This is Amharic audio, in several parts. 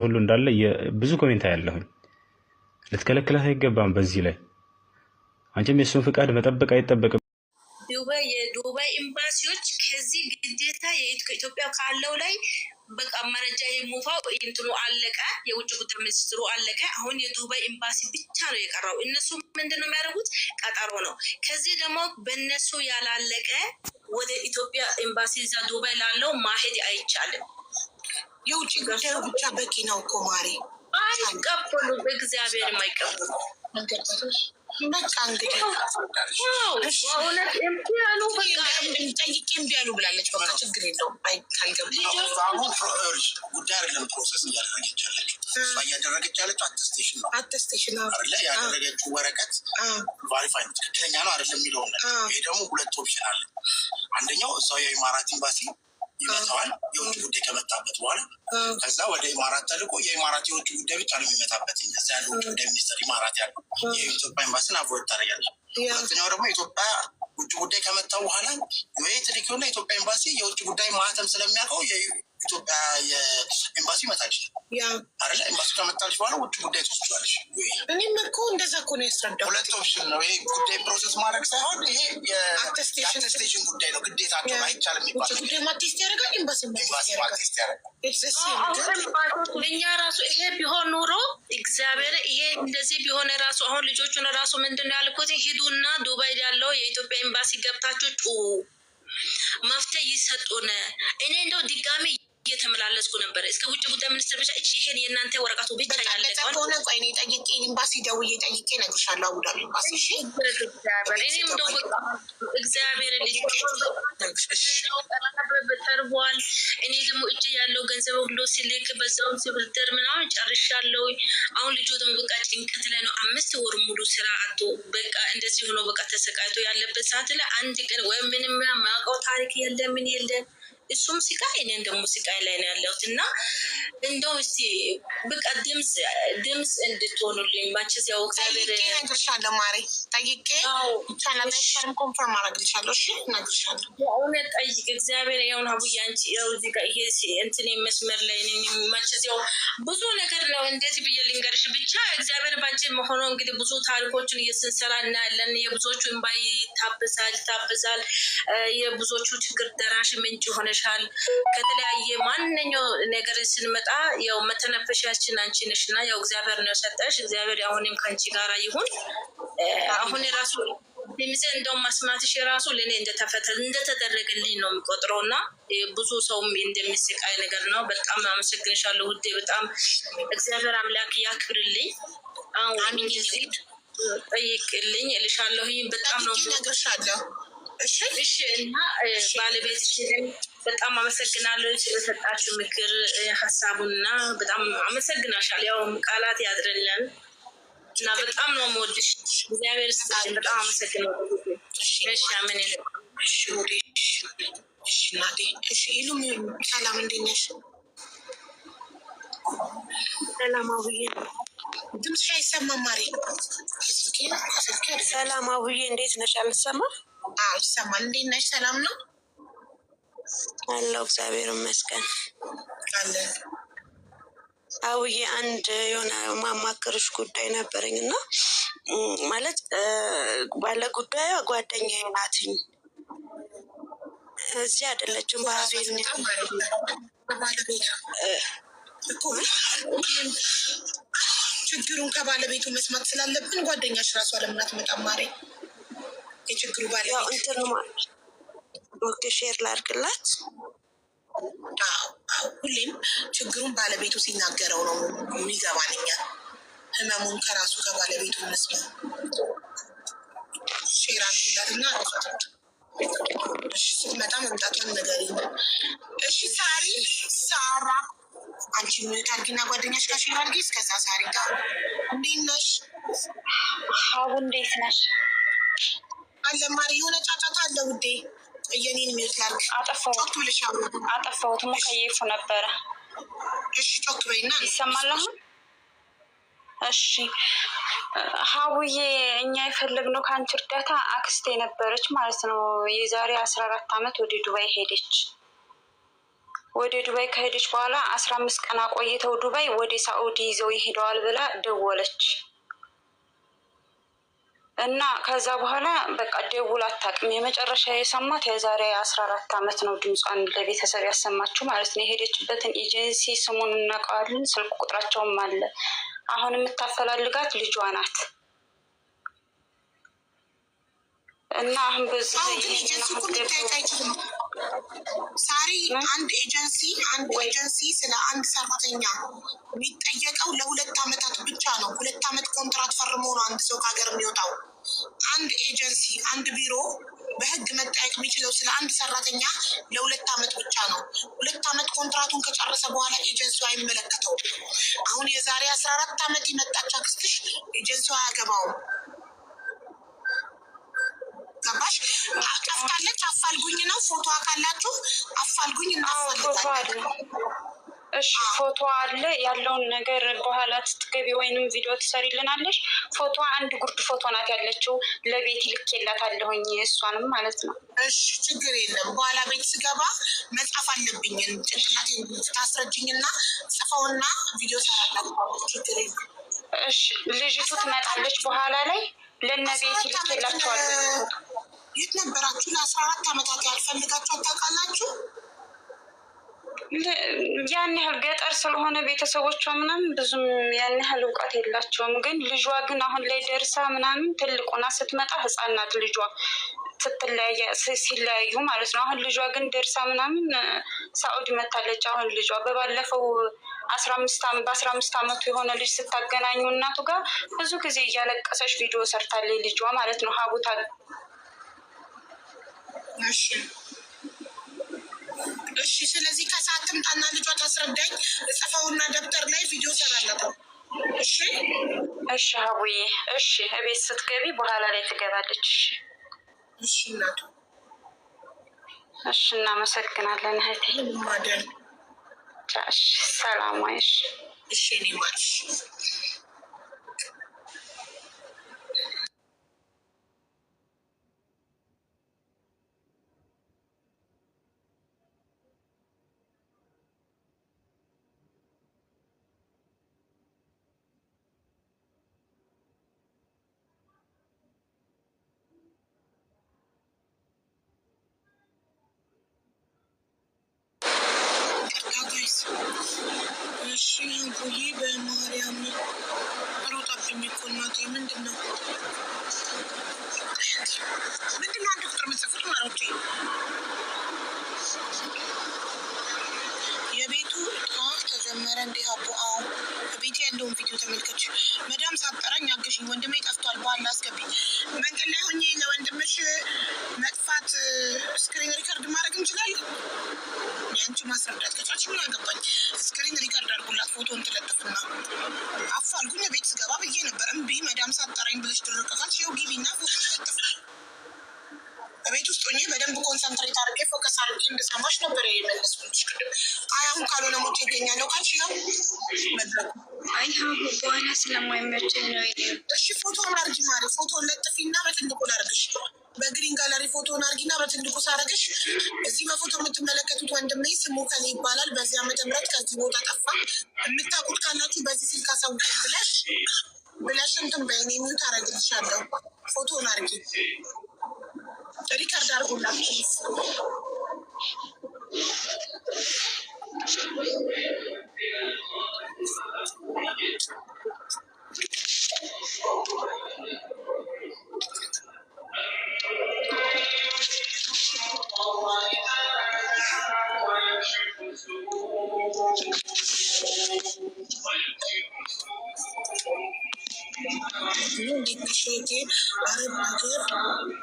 ሁሉ እንዳለ ብዙ ኮሜንት ያለሁኝ ልትከለክላት አይገባም። በዚህ ላይ አንቺም የሱን ፍቃድ መጠበቅ አይጠበቅም። የዱባይ ኤምባሲዎች ከዚህ ግዴታ ከኢትዮጵያ ካለው ላይ በቃ መረጃ የሙፋው እንትኑ አለቀ። የውጭ ጉዳይ ሚኒስትሩ አለቀ። አሁን የዱባይ ኤምባሲ ብቻ ነው የቀረው። እነሱ ምንድነው የሚያደርጉት? ቀጠሮ ነው። ከዚህ ደግሞ በእነሱ ያላለቀ ወደ ኢትዮጵያ ኤምባሲ እዛ ዱባይ ላለው ማሄድ አይቻልም። የውጭ ጉዳዩ ብቻ በቂ ነው እኮ ማሪ። አይቀበሉ፣ በእግዚአብሔር የማይቀበሉ በቃ እንግዲህ በእውነት እምቢ ያሉ ጠይቄ እምቢ ያሉ ብላለች። በቃ ችግር የለውም። ጉዳይ አይደለም ፕሮሰስ እያደረገች ያለችው እሷ እያደረገች ያለችው አተስቴሽን ነው። አተስቴሽን ነው አይደለ? ያደረገችው ወረቀት ቫሪፋይ ነው፣ ትክክለኛ ነው አይደለም የሚለውን ነገር። ይሄ ደግሞ ሁለት ኦፕሽን አለ። አንደኛው እዛው የኢማራት ኤምባሲ ይመታዋል የውጭ ጉዳይ ከመጣበት በኋላ፣ ከዛ ወደ ኢማራት ተልቆ የኢማራት የውጭ ጉዳይ ብቻ ነው የሚመጣበት። እዛ ያለው ውጭ ጉዳይ ሚኒስትር ኢማራት ያለው የኢትዮጵያ ኤምባሲን አቮይድ ታደርጋለች። ሁለተኛው ደግሞ ኢትዮጵያ ውጭ ጉዳይ ከመጣው በኋላ ወይ ትልኪውና ኢትዮጵያ ኤምባሲ የውጭ ጉዳይ ማህተም ስለሚያውቀው የኢትዮጵያ የኤምባሲ ይመታል አይደለ? ኤምባሲ ከመጣልሽ በኋላ ውጭ ጉዳይ ትወስጃለሽ። እኔም እኮ እንደዛ እኮ ነው ያስረዳው። ሁለት ኦፕሽን ነው ይሄ። ጉዳይ ፕሮሰስ ማድረግ ሳይሆን ይሄ የአቴስቴሽን ጉዳይ ነው። ግዴታቸው አይቻልም ይባላል። ውጭ ጉዳይ ማቴስት ያደርጋል፣ ኤምባሲ ማቴስት ያደርጋል። እኛ ራሱ ይሄ ቢሆን ኑሮ እግዚአብሔር ይሄ እንደዚህ ቢሆን ራሱ አሁን ልጆቹን ራሱ ምንድነው ያልኩት? ሂዱና ዱባይ ያለው የኢትዮጵያ ኤምባሲ ገብታችሁ ጩ መፍትሄ ይሰጡን። እኔ እንደው ድጋሚ እየተመላለስኩ ነበር እስከ ውጭ ጉዳይ ሚኒስትር ብቻ ይሄን የእናንተ ወረቀቱ ብቻ ያለቀው ሆነ። ቆይ እኔ ጠይቄ ኤምባሲ ደውዬ ጠይቄ እነግርሻለሁ። አቡዳቢ ኤምባሲ እሺ። እኔም እንደው በቃ እግዚአብሔር ልጅ ተርቧል። እኔ ደግሞ እጅ ያለው ገንዘብ ሁሉ ሲልክ በዛውም ሲብርደር ምናምን ጨርሻለሁ። አሁን ልጁ ደግሞ በቃ ጭንቀት ላይ ነው። 5 ወር ሙሉ ስራ አቶ በቃ እንደዚህ ሆኖ በቃ ተሰቃይቶ ያለበት ሰዓት ላይ አንድ ቀን ወይም ምንም ማውቀው ታሪክ የለም ምን የለም። እሱም ስቃይ እኔም ደግሞ ስቃይ ላይ ነው ያለሁት እና እንደው እስቲ በቃ ድምፅ እንድትሆኑልኝ ማችስ ያው እግዚአብሔር እነግርሻለሁ። ማሪ ጠይቄ ይቻላል አይቻልም ኮንፈርም አደርግልሻለሁ። እሺ እነግርሻለሁ። እውነት ጠይቅ እግዚአብሔር ያውን ሀቡዬ አንቺ ያው እዚህ ጋር ይሄ እንትን መስመር ላይ ነኝ ማችስ ያው ብዙ ነገር ነው። እንደዚህ ብዬ ልንገርሽ ብቻ እግዚአብሔር ባንቺ መሆኑ እንግዲህ ብዙ ታሪኮችን እየስንሰራ እናያለን። የብዙዎቹ እንባ ይታበሳል። የብዙዎቹ ችግር ደራሽ ምንጭ ሆነሽ ከተለያየ ማንኛው ነገር ስንመጣ ያው መተነፈሻችን አንቺ ነሽና ያው እግዚአብሔር ነው ሰጠሽ። እግዚአብሔር አሁንም ከአንቺ ጋር ይሁን። አሁን ራሱ ድምጽ እንደው ማስማትሽ ራሱ ለኔ እንደተደረገልኝ ነው የሚቆጥረውና ብዙ ሰውም እንደሚስቃይ ነገር ነው። በጣም አመሰግንሻለሁ ውዴ። በጣም እግዚአብሔር አምላክ ያክብርልኝ። አሁን ጊዜ ጠይቅልኝ እልሻለሁ። በጣም ነው ነገርሻለሁ። እሺ እና ባለቤትሽ በጣም አመሰግናለሁ ስለሰጣችሁ ምክር ሀሳቡና በጣም አመሰግናሻለሁ። ያው ቃላት ያድርልን እና በጣም ነው የምወድሽ። እግዚአብሔር ይስጥልኝ። በጣም አመሰግናለሁ። እሺ አሜን። እሺ እናቴ። እሺ ኢሉም ሰላም፣ እንዴት ነሽ? ሰላማዊዬ ድምፅሽ አይሰማም። ማሪ ሰላማዊዬ እንዴት ነሽ? አልሰማም? ይሰማል። እንዴት ነሽ? ሰላም ነው አለው። እግዚአብሔር ይመስገን አለ። አውዬ አንድ የሆነ ማማከርሽ ጉዳይ ነበረኝ እና ማለት ባለ ጉዳዩ ጓደኛዬ ናትኝ። እዚህ አይደለችም ባህቤት ችግሩን ከባለቤቱ መስማት ስላለብን ጓደኛሽ ራሱ አለምናት መጣማሪ የችግሩ ባለቤት እንትን ማለት ወቅት ሼር ላድርግላት። ሁሌም ችግሩን ባለቤቱ ሲናገረው ነው የሚገባን። እኛ ህመሙን ከራሱ ከባለቤቱ መስማ ሼር አድርግላትና ስትመጣ መምጣቷን ነገር ነው። እሺ ሳራ አንቺ ታርጊና ጓደኛሽ ጋር ሼር አድርጊ። እስከዛ ሳሪ ጋር እንዴት ነሽ? ሀቡ እንዴት ነሽ? አለ ማሪ የሆነ ጫጫታ አለ ውዴ። የኔን ሚዩት ላድርግ። አጠፋሁት ሙከየፉ ነበረ። እሺ ጮክ በይና ይሰማል አሁን? እሺ ሀቡዬ እኛ የፈለግነው ከአንቺ እርዳታ አክስቴ ነበረች ማለት ነው። የዛሬ 14 ዓመት ወደ ዱባይ ሄደች ወደ ዱባይ ከሄደች በኋላ 15 ቀን አቆይተው ዱባይ ወደ ሳኡዲ ይዘው ይሄደዋል ብላ ደወለች እና ከዛ በኋላ በቃ ደውላ አታውቅም። የመጨረሻ የሰማት የዛሬ 14 ዓመት ነው ድምጿን ለቤተሰብ ያሰማችው ማለት ነው። የሄደችበትን ኤጀንሲ ስሙን እናውቀዋለን፣ ስልክ ቁጥራቸውም አለ። አሁን የምታፈላልጋት ልጇ ናት። እና አሁን በዚህ ሳሪ አንድ ኤጀንሲ ስለ አንድ ሰራተኛ የሚጠየቀው ለ2 ዓመታት ብቻ ነው። 2 ዓመት ኮንትራት ፈርሞ ነው አንድ ሰው ከሀገር የሚወጣው። አንድ ኤጀንሲ አንድ ቢሮ በህግ መጠየቅ የሚችለው ስለ አንድ ሰራተኛ ለ2 ዓመት ብቻ ነው። 2 ዓመት ኮንትራቱን ከጨረሰ በኋላ ኤጀንሲው አይመለከተው። አሁን የዛሬ 14 ዓመት የመጣች አክስትሽ ኤጀንሲው አያገባውም። ገባሽ? ጠፍታለች። አፋልጉኝ ነው። ፎቶ ካላችሁ አፋልጉኝ እናፋልጋለን። እሺ ፎቶ አለ ያለውን ነገር በኋላ ስትገቢ ወይንም ቪዲዮ ትሰሪልናለሽ። ፎቶ አንድ ጉርድ ፎቶ ናት ያለችው። ለቤት ልኬላታለሁኝ እሷንም ማለት ነው። እሺ ችግር የለም። በኋላ ቤት ስገባ መጻፍ አለብኝ። ጭንቅላቴን ታስረጅኝና ጽፈውና ቪዲዮ ሰራላት። ችግር የለም። እሺ ልጅቱ ትመጣለች በኋላ ላይ ለነቤት ልኬላቸዋለሁ። የት ነበራችሁ? ለ14 ዓመታት ያልፈልጋችሁ ታውቃላችሁ? ያን ያህል ገጠር ስለሆነ ቤተሰቦቿ ምናምን ብዙም ያን ያህል እውቀት የላቸውም። ግን ልጇ ግን አሁን ላይ ደርሳ ምናምን ትልቁና ስትመጣ ህፃን ናት ልጇ ሲለያዩ ማለት ነው። አሁን ልጇ ግን ደርሳ ምናምን ሳኡዲ መታለች። አሁን ልጇ በባለፈው 15 ዓመቱ የሆነ ልጅ ስታገናኙ እናቱ ጋር ብዙ ጊዜ እያለቀሰች ቪዲዮ ሰርታለች ልጇ ማለት ነው። ሀቡታ እሺ ስለዚህ ከሰዓት ትምጣና ልጇ ታስረዳኝ። እጽፈውና ደብተር ላይ ቪዲዮ ሰራለታል። እሺ እሺ ሀቡዬ እሺ። እቤት ስትገቢ በኋላ ላይ ትገባለች። እሺ እናቱ እሺ። እናመሰግናለን እህቴ። ማደር እሺ ሰላም ዋይሽ። እሺ እኔ ማርሽ እሺ ጉዬ በማርያም ሮጣብኝ እኮ እናቴ። ምንድን ነው አንድ ቁጥር መጽፉት ማሮቼ? የቤቱ ጣፍ ተጀመረ እንዴ? ሀቡ አዎ ቤት ያለውን ቪዲዮ ተመልከች። መዳም ሳጠራኝ አግዥኝ፣ ወንድሜ ጠፍቷል፣ በኋላ አስገቢኝ። መንገድ ላይ ሆኜ ለወንድምሽ መጥፋት ስክሪን ሪከርድ ማድረግ እንችላለን። ያንቺ ማስረዳት ከቻልሽ ምን አገባኝ። ስክሪን ሪከርድ አድርጉላት፣ ፎቶን ትለጥፍና አፋልጉኝ። ቤት ስገባ ብዬ ነበር እምቢ፣ መዳም ሳጠራኝ ብለሽ ድርቀካል። ይኸው ግቢና ፎቶ ትለጥፍ። ቤት ውስጥ ሆኜ በደንብ ኮንሰንትሬት አድርጌ ፎከስ አድርጌ እንድሰማሽ ነበር የመለስኩልሽ ቅድም። አይ አሁን ካልሆነ ሞቼ ይገኛለሁ ካልሽ ነው መድረኩ። አይ ሀቡ በኋላ ስለማይመቸኝ ነው። እሺ ፎቶን አርጊ ማሪ፣ ፎቶን ለጥፊና በትልቁ ላርግሽ። በግሪን ጋለሪ ፎቶን አርጊና በትልቁ ሳረግሽ። እዚህ በፎቶ የምትመለከቱት ወንድሜ ስሙ ከኔ ይባላል። በዚህ ዓመተ ምህረት ከዚህ ቦታ ጠፋ። የምታውቁት ካላችሁ በዚህ ስልክ አሳውቁኝ ብለሽ እንትን በእኔ ሚዩት አረግልሻለሁ። ፎቶን አርጊ ሪከርድ አርጉላችሁ። አረብ ሀገር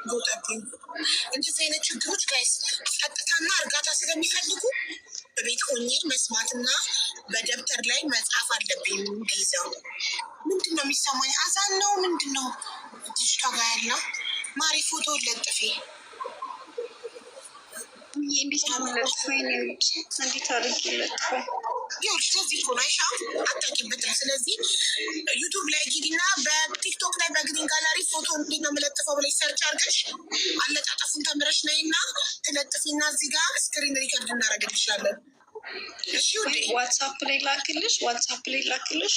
ቦጠብኝ። እንደዚህ አይነት ችግሮች ጋይስ ጸጥታና እርጋታ ስለሚፈልጉ በቤት ሆኜ መስማትና በደብተር ላይ መጻፍ አለብኝ። ይዘው ምንድን ነው የሚሰማኝ? አዛን ነው ምንድን ነው ልጅቷ ጋ ያለው? ማሪ ፎቶ ለጥፊ እንዴት አድርጌ ለጥፎ ይኸውልሽ ለዚህ ሆነ አይሻ አታውቂበትም። ስለዚህ ዩቱብ ላይ ጊዲና በቲክቶክ ላይ በግሪን ጋላሪ ፎቶ እንዴት ነው የምለጥፈው ብለሽ ሰርች አድርገሽ አለጣጠፉን ተምረሽ ነይና ትለጥፊና እዚህ ጋር ስክሪን ሪከርድ እናደርግልሻለን። ዋትሳፕ ላይ ላክልሽ።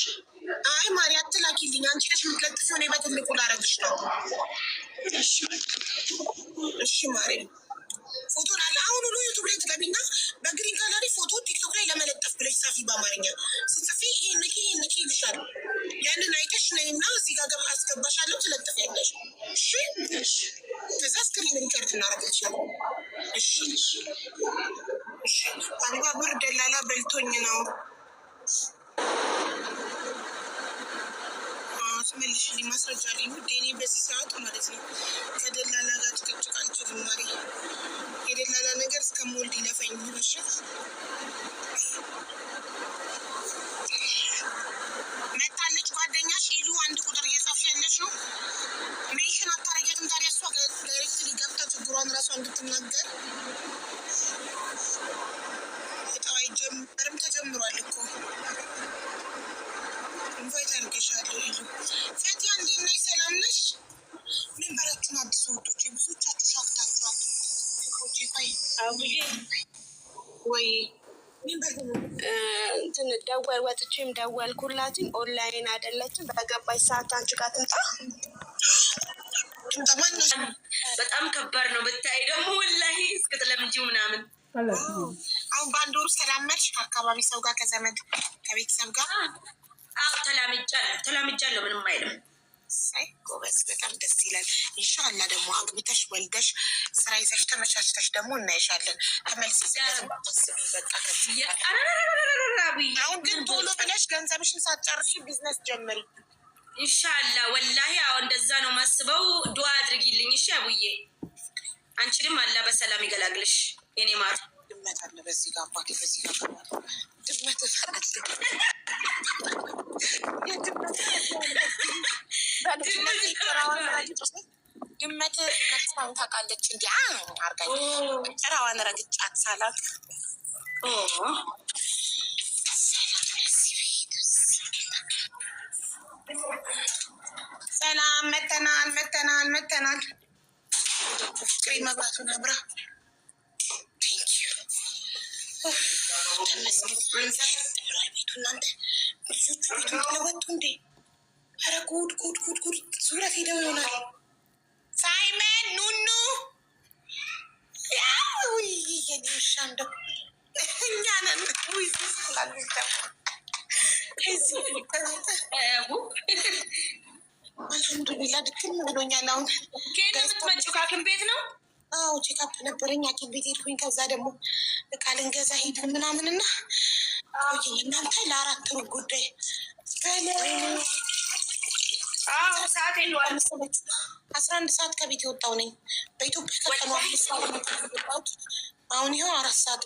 አይ ማሪ አትላኪልኝ፣ አንቺ ነሽ የምትለጥፊው፣ እኔ በትልቁ ላረግሽ ነው። እሺ ማሪ ፎቶ ላለ አሁን ሁሉ ዩቱብ ላይ ትገቢና በግሪን ጋላሪ ፎቶ ቲክቶክ ላይ ለመለጠፍ ብለሽ ጻፊ። በአማርኛ ስትጽፊ ይሄን ንኪ ይልሻል። ያንን አይተሽ ነይና እዚህ ጋር አስገባሻለሁ፣ ትለጥፊያለሽ። እሺ ከዛ ስክሪን ሪከርድ እናደርግልሻለን። እሺ አበባ ብር ደላላ በልቶኝ ነው መልሽልኝ፣ ማስረጃ አለኝ ውዴ። እኔ በዚህ ሰዓት ማለት ነው ከደላላ ጋር ጭቅጭቅ አልችልም ማሪ። የደላላ ነገር እስከምወልድ ይለፈኝ። እሺ መታለች ጓደኛሽ ኢሉ፣ አንድ ቁጥር እየጻፍሽ ያለሽው ሜንሽን አታረጊያትም ታዲያ? እሷ ዳይሬክትሊ ገብታ ችግሯን ራሷ እንድትናገር እጣው አይጀምርም፣ ተጀምሯል እኮ ኢንቫይት አድርጌሻለሁ። ኢሉ ፈቲያ እንዴት ነሽ? ሰላም ነሽ? ሜምበራችሁን አዲስ ወጦች ብዙዎቻችሁ ሻክታችኋል። ቆይ አቡዬ ወይ ሜምበር እንትን ወጥቼም ደወልኩላትኝ። ኦንላይን አይደለችም። በገባች ሰዓት አንቺ ጋር ትምጣ። በጣም ከባድ ነው ብታይ ደግሞ ወላሂ እስክትለምጂው ምናምን። አሁን በአንድ ወር ውስጥ ተላመድሽ ከአካባቢ ሰው ጋር፣ ከዘመድ ከቤተሰብ ጋር? አዎ ተላምጃለሁ። ምንም አይልም። ጎበዝ፣ በጣም ደስ ይላል። ኢንሻላህ ደግሞ አግብተሽ ወልደሽ ስራ ይዘሽ ተመቻችተሽ ደግሞ እናይሻለን። ተመልሰሽ አሁን ግን ቶሎ ብለሽ ገንዘብሽን ሳትጨርሺ ቢዝነስ ጀምሪ ኢንሻላህ። ወላሂ አዎ እንደዛ ነው ማስበው። ዱዓ አድርጊልኝ እሺ አቡዬ። አንቺንም አላህ በሰላም ይገላግልሽ የኔ ማር። ድመት አለ በዚህ ጋር አባቴ፣ በዚህ ጋር ድመት ድመት መጥፋውን ታውቃለች። እንዲ አርጋኝ ጭራዋን ረግጫት ሳላት ሰላም መተናል። ፍቅሬ መብራቱን አብራ ቤቱ እናንተ ልጆቹ ቤቱን ለወጡ እንዴ? ኧረ ጉድ ዙረት ሄደው ይሆናል። ሳይመን ኑኑ የኔ ውሻ እንደው እኛ ነን አልሐምዱሊላ ድክም ብሎኛል። አሁን የምትመጪው ከሐኪም ቤት ነው? አዎ ቼክአፕ ነበረኝ፣ ሐኪም ቤት ሄድኩኝ። ከዛ ደግሞ እቃ ልንገዛ ሄድን ምናምንና እናንተ ለ4 ወር ጉዳይ ሰዓት የለዋል። 11 ሰዓት ከቤት የወጣው ነኝ በኢትዮጵያ ከቀኑ 5 ሰዓት። አሁን ይኸው 4 ሰዓት